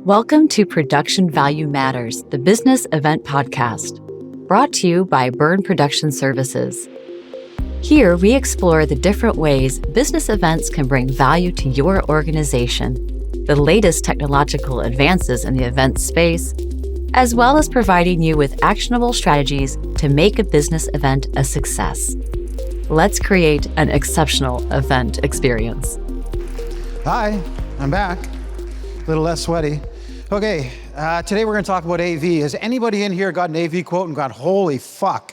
Welcome to Production Value Matters, the business event podcast, brought to you by Byrne Production Services. Here, we explore the different ways business events can bring value to your organization, the latest technological advances in the event space, as well as providing you with actionable strategies to make a business event a success. Let's create an exceptional event experience. Hi, I'm back. A little less sweaty. Okay, today we're going to talk about AV. Has anybody in here got an AV quote and gone, holy fuck?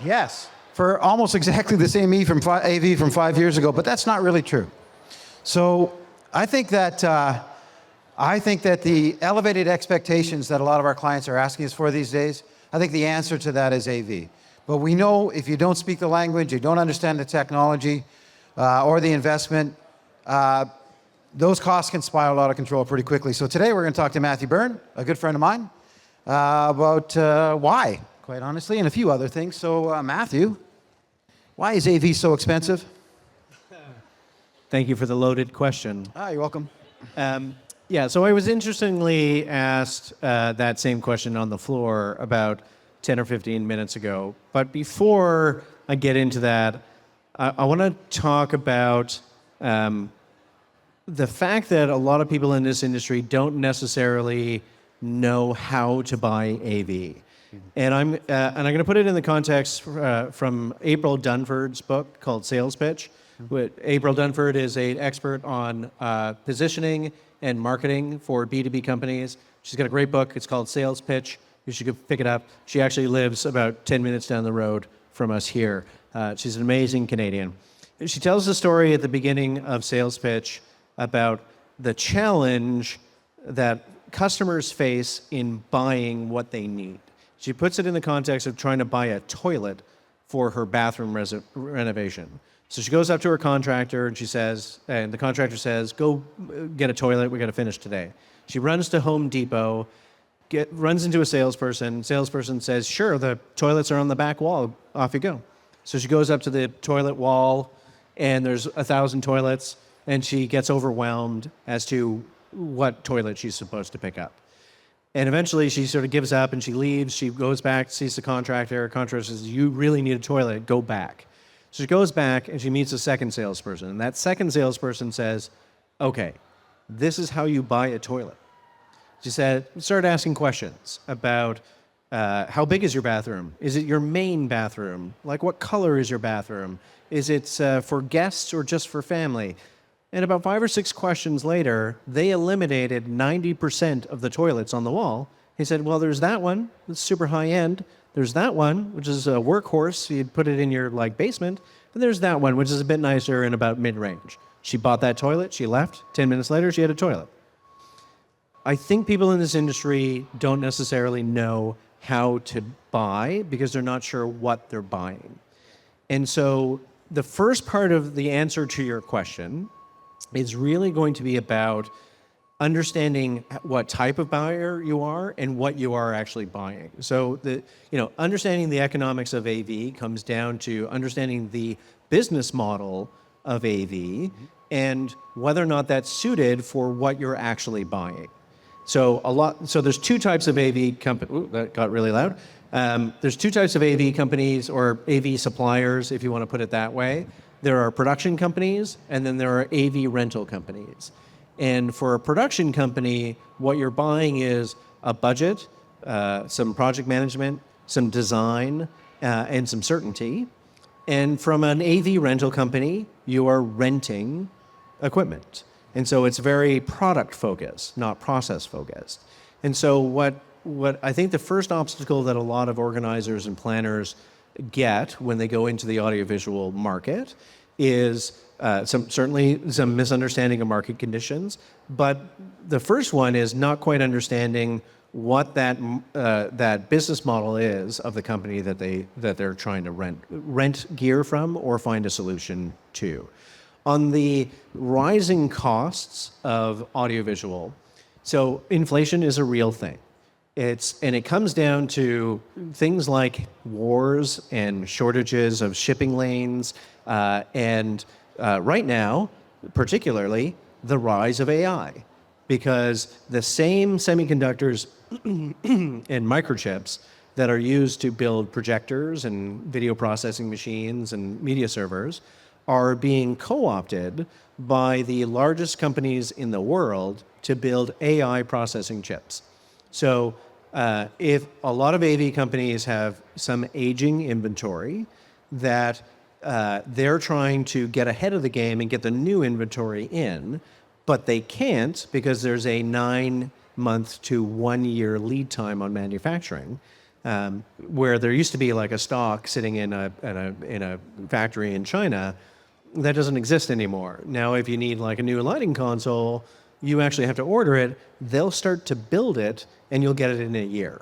Yes, for almost exactly the same AV from 5 years ago, but that's not really true. So I think that the elevated expectations that a lot of our clients are asking us for these days, I think the answer to that is AV. But we know if you don't speak the language, you don't understand the technology or the investment, those costs can spiral out of control pretty quickly. So today we're going to talk to Matthew Byrne, a good friend of mine, about why, quite honestly, and a few other things. So Matthew, why is AV so expensive? Thank you for the loaded question. You're welcome. So I was interestingly asked that same question on the floor about 10 or 15 minutes ago. But before I get into that, I want to talk about the fact that a lot of people in this industry don't necessarily know how to buy AV. And I'm going to put it in the context from April Dunford's book called Sales Pitch. April Dunford is an expert on positioning and marketing for B2B companies. She's got a great book. It's called Sales Pitch. You should go pick it up. She actually lives about 10 minutes down the road from us here. She's an amazing Canadian. She tells the story at the beginning of Sales Pitch about the challenge that customers face in buying what they need. She puts it in the context of trying to buy a toilet for her bathroom renovation. So she goes up to her contractor and the contractor says, go get a toilet, we got to finish today. She runs to Home Depot, runs into a salesperson. Salesperson says, sure, the toilets are on the back wall, off you go. So she goes up to the toilet wall and there's 1,000 toilets and she gets overwhelmed as to what toilet she's supposed to pick up. And eventually she sort of gives up and she leaves. She goes back, sees the contractor. Contractor says, you really need a toilet, go back. So she goes back and she meets a second salesperson. And that second salesperson says, okay, this is how you buy a toilet. She said, start asking questions about how big is your bathroom? Is it your main bathroom? Like what color is your bathroom? Is it for guests or just for family? And about 5 or 6 questions later, they eliminated 90% of the toilets on the wall. He said, well, there's that one, that's super high end. There's that one, which is a workhorse. You'd put it in your basement. And there's that one, which is a bit nicer and about mid-range. She bought that toilet. She left. 10 minutes later, she had a toilet. I think people in this industry don't necessarily know how to buy because they're not sure what they're buying. And so the first part of the answer to your question is really going to be about understanding what type of buyer you are and what you are actually buying. So understanding the economics of AV comes down to understanding the business model of AV and whether or not that's suited for what you're actually buying. So there's 2 types of AV companies. Ooh, that got really loud. There's 2 types of AV companies or AV suppliers, if you want to put it that way. There are production companies, and then there are AV rental companies. And for a production company, what you're buying is a budget, some project management, some design, and some certainty. And from an AV rental company, you are renting equipment. And so it's very product focused, not process focused. And so what I think the first obstacle that a lot of organizers and planners get when they go into the audiovisual market is certainly some misunderstanding of market conditions. But the first one is not quite understanding what that business model is of the company that they're trying to rent gear from or find a solution to. On the rising costs of audiovisual, so inflation is a real thing. It comes down to things like wars and shortages of shipping lanes, and right now, particularly, the rise of AI. because the same semiconductors and microchips that are used to build projectors and video processing machines and media servers are being co-opted by the largest companies in the world to build AI processing chips. So if a lot of AV companies have some aging inventory that they're trying to get ahead of the game and get the new inventory in, but they can't because there's a 9-month to 1 year lead time on manufacturing, where there used to be like a stock sitting in a factory in China. That doesn't exist anymore. Now, if you need like a new lighting console, you actually have to order it. They'll start to build it, and you'll get it in a year,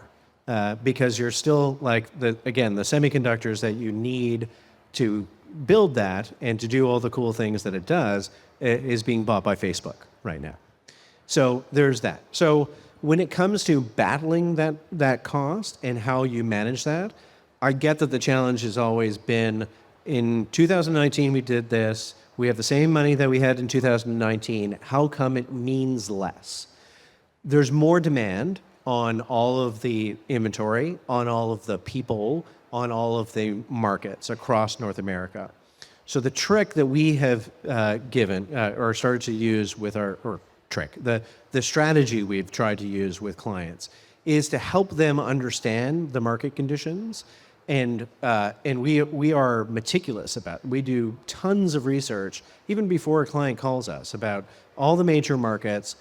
because you're still like the semiconductors that you need to build that and to do all the cool things that it does is being bought by Facebook right now. So there's that. So when it comes to battling that cost and how you manage that, I get that the challenge has always been, in 2019 we did this, we have the same money that we had in 2019, how come it means less? There's more demand on all of the inventory, on all of the people, on all of the markets across North America. So the trick that we have or started to use with the strategy we've tried to use with clients is to help them understand the market conditions. And we are meticulous about it. We do tons of research, even before a client calls us, about all the major markets,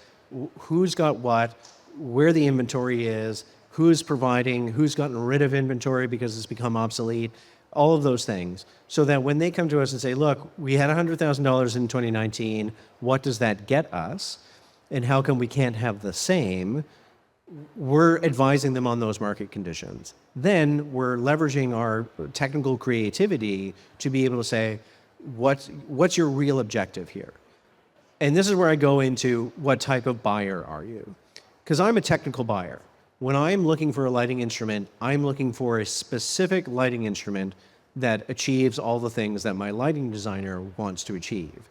who's got what, where the inventory is, who's providing, who's gotten rid of inventory because it's become obsolete, all of those things, so that when they come to us and say, look, we had $100,000 in 2019, what does that get us? And how come we can't have the same? We're advising them on those market conditions. Then we're leveraging our technical creativity to be able to say, what's your real objective here? And this is where I go into what type of buyer are you? Because I'm a technical buyer. When I'm looking for a lighting instrument, I'm looking for a specific lighting instrument that achieves all the things that my lighting designer wants to achieve.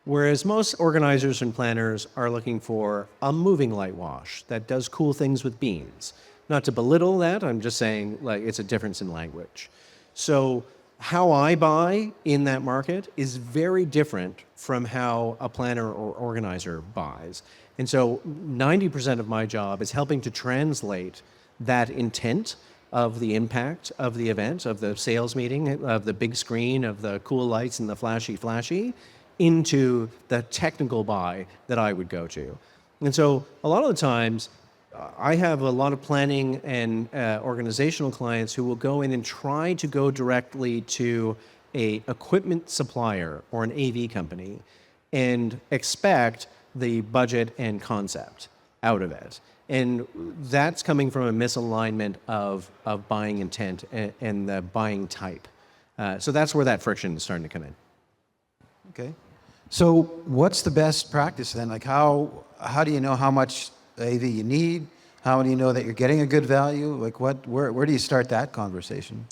Whereas most organizers and planners are looking for a moving light wash that does cool things with beams. Not to belittle that, I'm just saying like it's a difference in language. So how I buy in that market is very different from how a planner or organizer buys. And so 90% of my job is helping to translate that intent of the impact of the event, of the sales meeting, of the big screen, of the cool lights and the flashy, into the technical buy that I would go to. And so a lot of the times, I have a lot of planning and organizational clients who will go in and try to go directly to a equipment supplier or an AV company and expect the budget and concept out of it. And that's coming from a misalignment of buying intent and the buying type. So that's where that friction is starting to come in. Okay. So what's the best practice then? Like how do you know how much AV you need? How do you know that you're getting a good value? Like where do you start that conversation?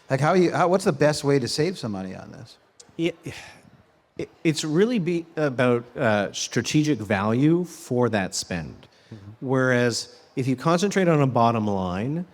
Like what's the best way to save some money on this? It's really about strategic value for that spend. Mm-hmm. Whereas if you concentrate on a bottom line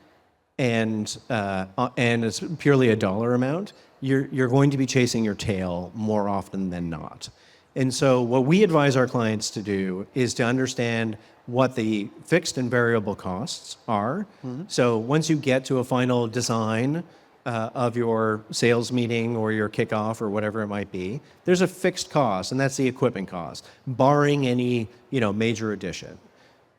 and it's purely a dollar amount, you're going to be chasing your tail more often than not. And so what we advise our clients to do is to understand what the fixed and variable costs are. Mm-hmm. So once you get to a final design of your sales meeting or your kickoff or whatever it might be, there's a fixed cost, and that's the equipment cost, barring any major addition.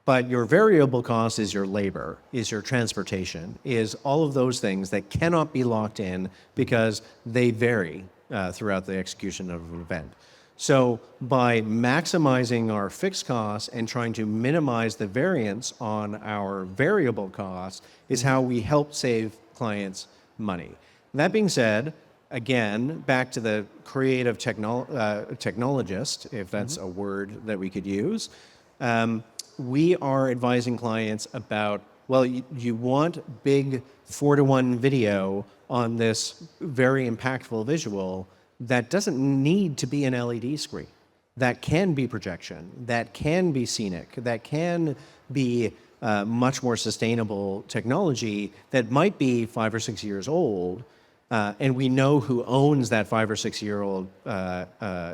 But your variable cost is your labor, is your transportation, is all of those things that cannot be locked in because they vary throughout the execution of an event. So by maximizing our fixed costs and trying to minimize the variance on our variable costs is how we help save clients money. That being said, again, back to the creative technologist, if that's a word that we could use, we are advising clients about, well, you want big 4:1 video on this very impactful visual that doesn't need to be an LED screen. that can be projection, that can be scenic, that can be much more sustainable technology that might be 5 or 6 years old, and we know who owns that 5 or 6 year old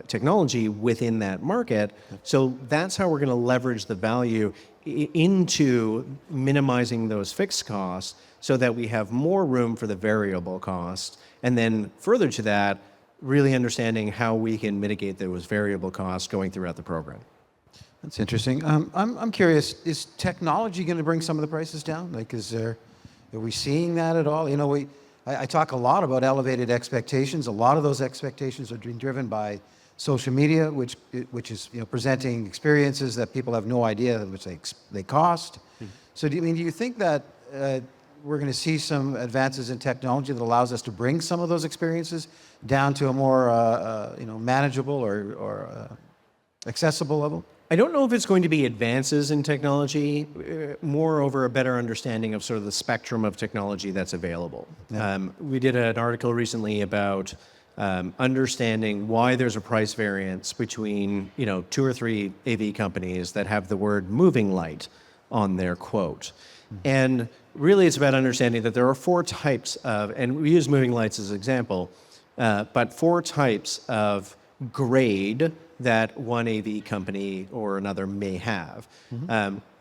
technology within that market. So that's how we're going to leverage the value into minimizing those fixed costs so that we have more room for the variable costs. And then further to that, really understanding how we can mitigate those variable costs going throughout the program. That's interesting. I'm curious, is technology going to bring some of the prices down? Like, are we seeing that at all? You know, I talk a lot about elevated expectations. A lot of those expectations are being driven by social media, which is, you know, presenting experiences that people have no idea how much they cost. So do you think that we're going to see some advances in technology that allows us to bring some of those experiences down to a more manageable or accessible level? I don't know if it's going to be advances in technology, moreover, a better understanding of sort of the spectrum of technology that's available. Yeah. We did an article recently about understanding why there's a price variance between, 2 or 3 AV companies that have the word moving light on their quote. And really it's about understanding that there are 4 types of, and we use moving lights as an example, but 4 types of grade that one AV company or another may have.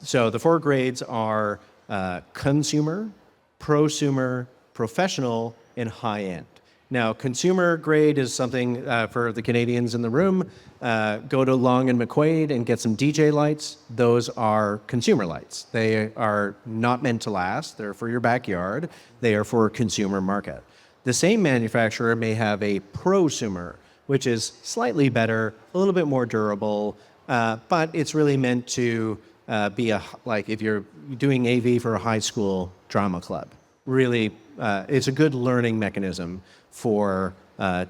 So the 4 grades are consumer, prosumer, professional, and high-end. Now, consumer grade is something for the Canadians in the room. Go to Long and McQuaid and get some DJ lights. Those are consumer lights. They are not meant to last. They're for your backyard. They are for a consumer market. The same manufacturer may have a prosumer, which is slightly better, a little bit more durable, but it's really meant to be like if you're doing AV for a high school drama club. Really, it's a good learning mechanism for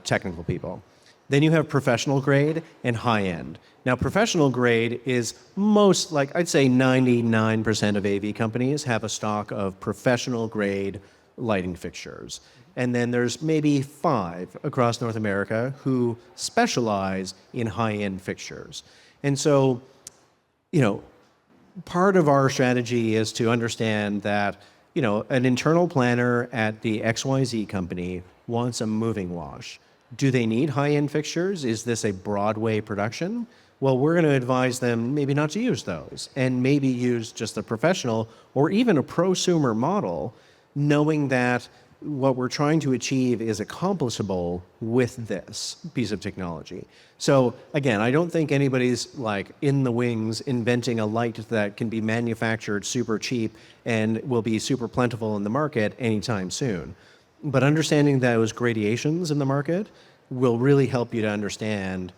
technical people. Then you have professional grade and high end. Now, professional grade is most, like I'd say 99% of AV companies have a stock of professional grade lighting fixtures. And then there's maybe 5 across North America who specialize in high-end fixtures. And so, part of our strategy is to understand that, an internal planner at the XYZ company wants a moving wash. Do they need high-end fixtures? Is this a Broadway production? Well, we're going to advise them maybe not to use those and maybe use just a professional or even a prosumer model, knowing that what we're trying to achieve is accomplishable with this piece of technology. So again, I don't think anybody's like in the wings inventing a light that can be manufactured super cheap and will be super plentiful in the market anytime soon. But understanding those gradations in the market will really help you to understand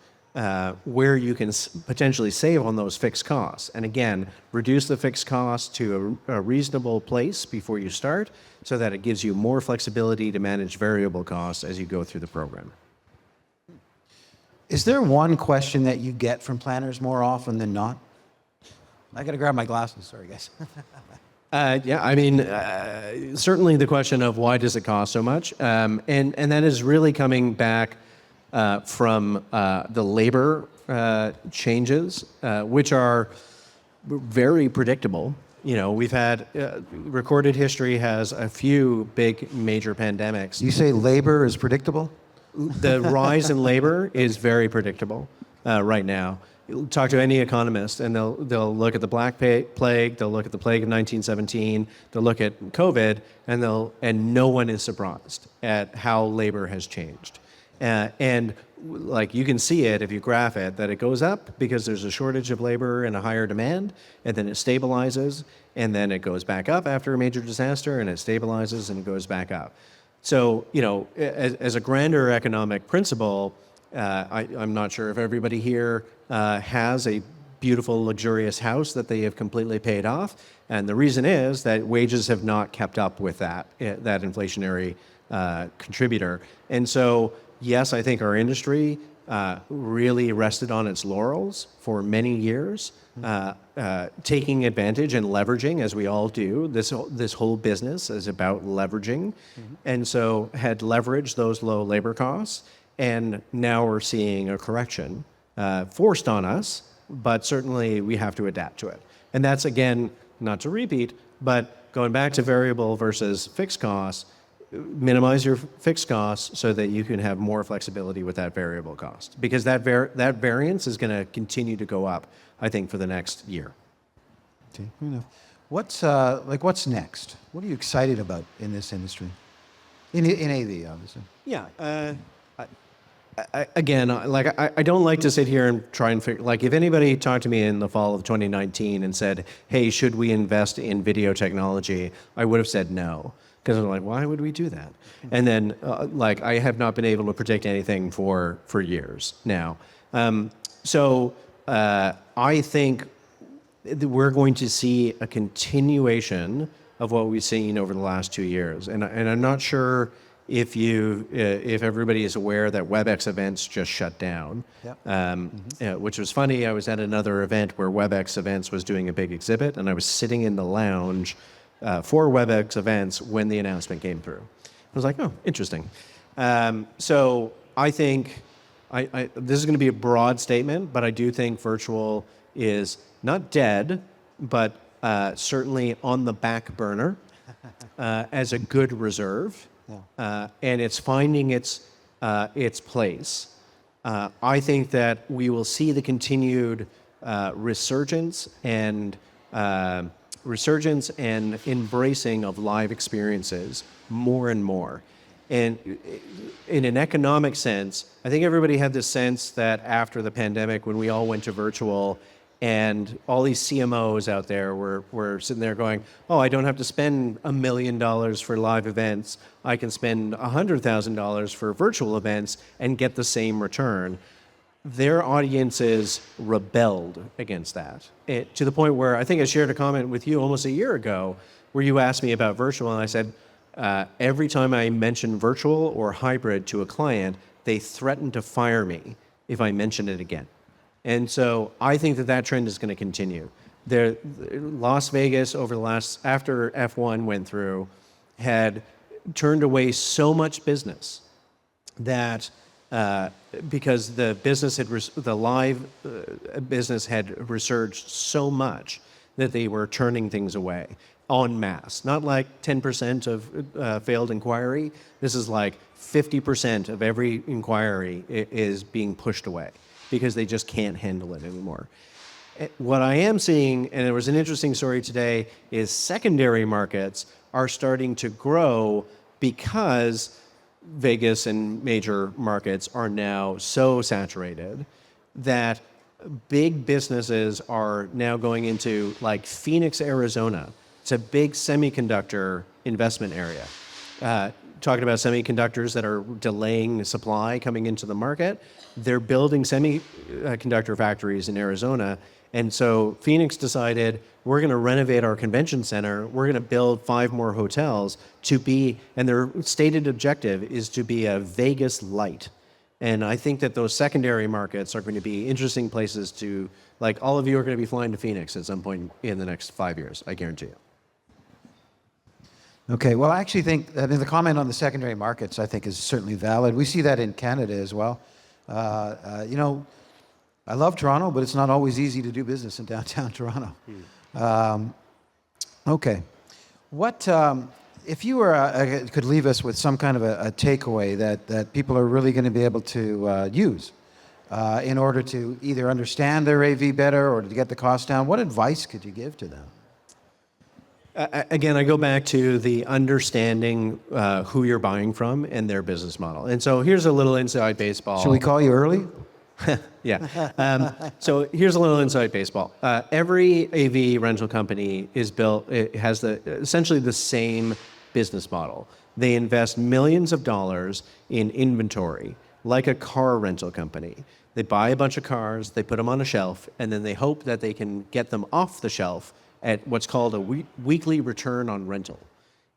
where you can potentially save on those fixed costs. And again, reduce the fixed costs to a reasonable place before you start so that it gives you more flexibility to manage variable costs as you go through the program. Is there one question that you get from planners more often than not? I got to grab my glasses. Sorry, guys. Certainly the question of why does it cost so much? And that is really coming back from the labor changes, which are very predictable. We've had recorded history has a few big major pandemics. You say labor is predictable? The rise in labor is very predictable right now. Talk to any economist, and they'll look at the Black Plague, they'll look at the plague of 1917, they'll look at COVID, and no one is surprised at how labor has changed. And like you can see it if you graph it, that it goes up because there's a shortage of labor and a higher demand, and then it stabilizes, and then it goes back up after a major disaster, and it stabilizes and it goes back up. So, as a grander economic principle, I'm not sure if everybody here has a beautiful, luxurious house that they have completely paid off, and the reason is that wages have not kept up with that inflationary contributor. And so, yes, I think our industry really rested on its laurels for many years, taking advantage and leveraging, as we all do. This whole business is about leveraging, and so had leveraged those low labor costs, and now we're seeing a correction forced on us, but certainly we have to adapt to it. And that's, again, not to repeat, but going back to variable versus fixed costs, minimize your fixed costs so that you can have more flexibility with that variable cost. Because that variance is going to continue to go up, I think, for the next year. Okay, fair enough. What's next? What are you excited about in this industry? In AV, obviously. Yeah. I don't like to sit here and try and figure, like, if anybody talked to me in the fall of 2019 and said, hey, should we invest in video technology? I would have said no. Because I'm like, why would we do that? And then, I have not been able to predict anything for years now. I think we're going to see a continuation of what we've seen over the last 2 years. And I'm not sure if everybody is aware that WebEx events just shut down, which was funny. I was at another event where WebEx events was doing a big exhibit, and I was sitting in the lounge for WebEx events when the announcement came through. I was like, oh, interesting. So I think this is going to be a broad statement, but I do think virtual is not dead, but certainly on the back burner as a good reserve, and it's finding its place. I think that we will see the continued resurgence and embracing of live experiences more and more. And in an economic sense, I think everybody had this sense that after the pandemic, when we all went to virtual, and all these CMOs out there were sitting there going, oh, I don't have to spend $1 million for live events. I can spend $100,000 for virtual events and get the same return. Their audiences rebelled against that, to the point where I think I shared a comment with you almost a year ago where you asked me about virtual, and I said, every time I mention virtual or hybrid to a client, they threaten to fire me if I mention it again. And so I think that trend is going to continue. Las Vegas after F1 went through, had turned away so much business that because the live business had resurged so much that they were turning things away en masse. Not like 10% of failed inquiry. This is like 50% of every inquiry is being pushed away because they just can't handle it anymore. What I am seeing, and there was an interesting story today, is secondary markets are starting to grow because Vegas and major markets are now so saturated that big businesses are now going into, like, Phoenix, Arizona. It's a big semiconductor investment area. Talking about semiconductors that are delaying supply coming into the market, they're building semiconductor factories in Arizona. And so Phoenix decided, we're going to renovate our convention center. We're going to build 5 more hotels and their stated objective is to be a Vegas light. And I think that those secondary markets are going to be interesting places to, like, all of you are going to be flying to Phoenix at some point in the next 5 years, I guarantee you. Okay, well, I actually think that the comment on the secondary markets, I think, is certainly valid. We see that in Canada as well. I love Toronto, but it's not always easy to do business in downtown Toronto. Okay. What, if you could leave us with some kind of a takeaway that people are really going to be able to use in order to either understand their AV better or to get the cost down, what advice could you give to them? Again, I go back to the understanding who you're buying from and their business model. And so here's a little inside baseball. Should we call you early? Yeah. So here's a little inside baseball. Every AV rental company has essentially the same business model. They invest millions of dollars in inventory, like a car rental company. They buy a bunch of cars, they put them on a shelf, and then they hope that they can get them off the shelf at what's called a weekly return on rental.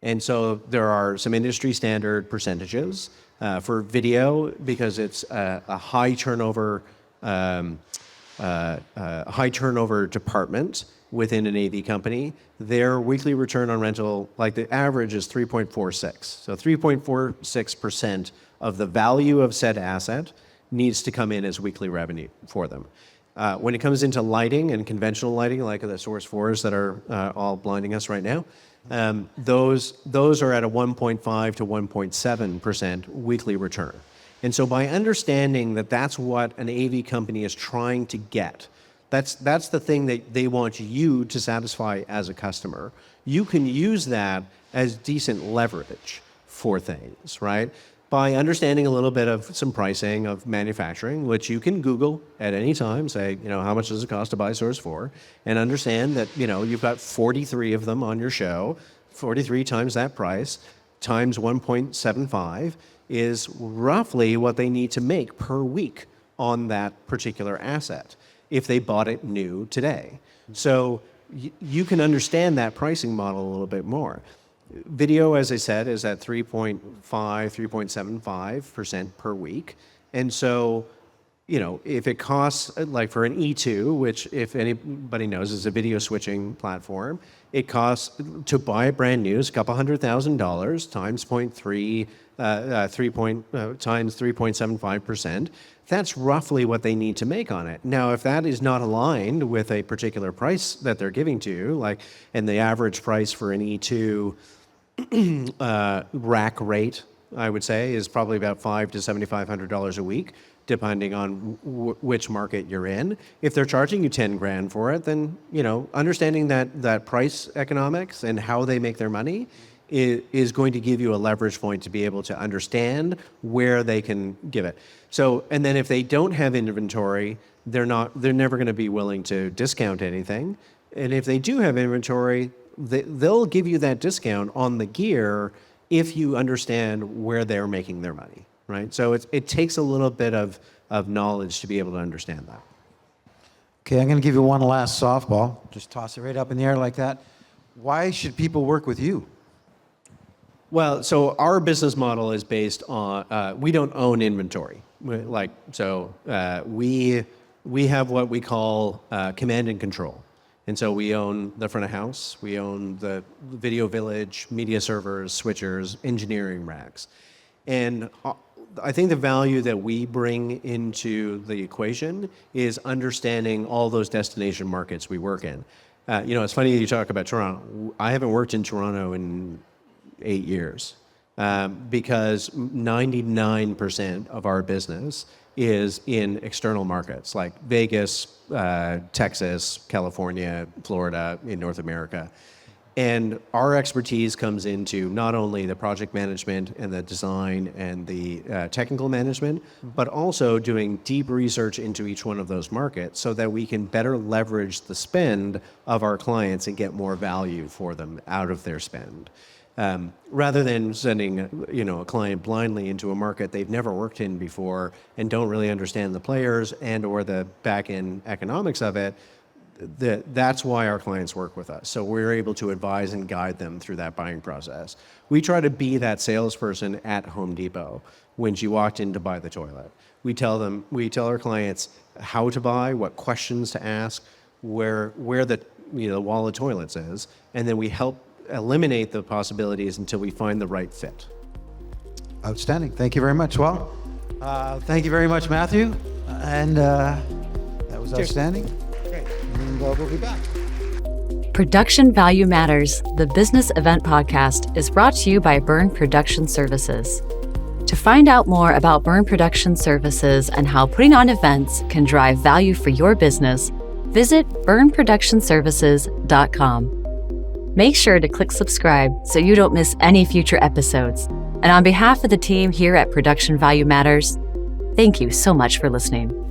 And so there are some industry standard percentages for video because it's a high turnover department within an AV company. Their weekly return on rental, like the average, is 3.46. So 3.46% of the value of said asset needs to come in as weekly revenue for them. When it comes into lighting and conventional lighting, like the Source 4s that are all blinding us right now, those are at a 1.5 to 1.7% weekly return. And so by understanding that that's what an AV company is trying to get, that's the thing that they want you to satisfy as a customer, you can use that as decent leverage for things, right? By understanding a little bit of some pricing of manufacturing, which you can Google at any time, say, how much does it cost to buy Source 4, and understand that, you've got 43 of them on your show, 43 times that price, times 1.75 is roughly what they need to make per week on that particular asset if they bought it new today. So you can understand that pricing model a little bit more. Video, as I said, is at 3.5, 3.75% per week. And so, if it costs, like for an E2, which if anybody knows is a video switching platform, it costs to buy it brand new is a couple $100,000 times 0.3, times 3.75%. That's roughly what they need to make on it. Now, if that is not aligned with a particular price that they're giving to you, and the average price for an E2 rack rate, I would say, is probably about $500 to $7,500 a week, depending on which market you're in. If they're charging you 10 grand for it, then understanding that price economics and how they make their money is going to give you a leverage point to be able to understand where they can give it. So, and then if they don't have inventory, they're never going to be willing to discount anything. And if they do have inventory, they'll give you that discount on the gear if you understand where they're making their money, right? So it takes a little bit of knowledge to be able to understand that. Okay, I'm going to give you one last softball. Just toss it right up in the air like that. Why should people work with you? Well, so our business model is based on, we don't own inventory. We have what we call command and control. And so we own the front of house, we own the video village, media servers, switchers, engineering racks. And I think the value that we bring into the equation is understanding all those destination markets we work in. It's funny you talk about Toronto. I haven't worked in Toronto in 8 years because 99% of our business is in external markets like Vegas, Texas, California, Florida, in North America. And our expertise comes into not only the project management and the design and the technical management, but also doing deep research into each one of those markets so that we can better leverage the spend of our clients and get more value for them out of their spend. Rather than sending a client blindly into a market they've never worked in before and don't really understand the players and or the back-end economics of it, that's why our clients work with us. So we're able to advise and guide them through that buying process. We try to be that salesperson at Home Depot when she walked in to buy the toilet. We tell our clients how to buy, what questions to ask, where the wall of toilets is, and then we help eliminate the possibilities until we find the right fit. Outstanding. Thank you very much. Well, thank you very much, Matthew. And that was outstanding. Great. And we'll be back. Production Value Matters, the business event podcast, is brought to you by Byrne Production Services. To find out more about Byrne Production Services and how putting on events can drive value for your business, visit byrneproductionservices.com. Make sure to click subscribe so you don't miss any future episodes. And on behalf of the team here at Production Value Matters, thank you so much for listening.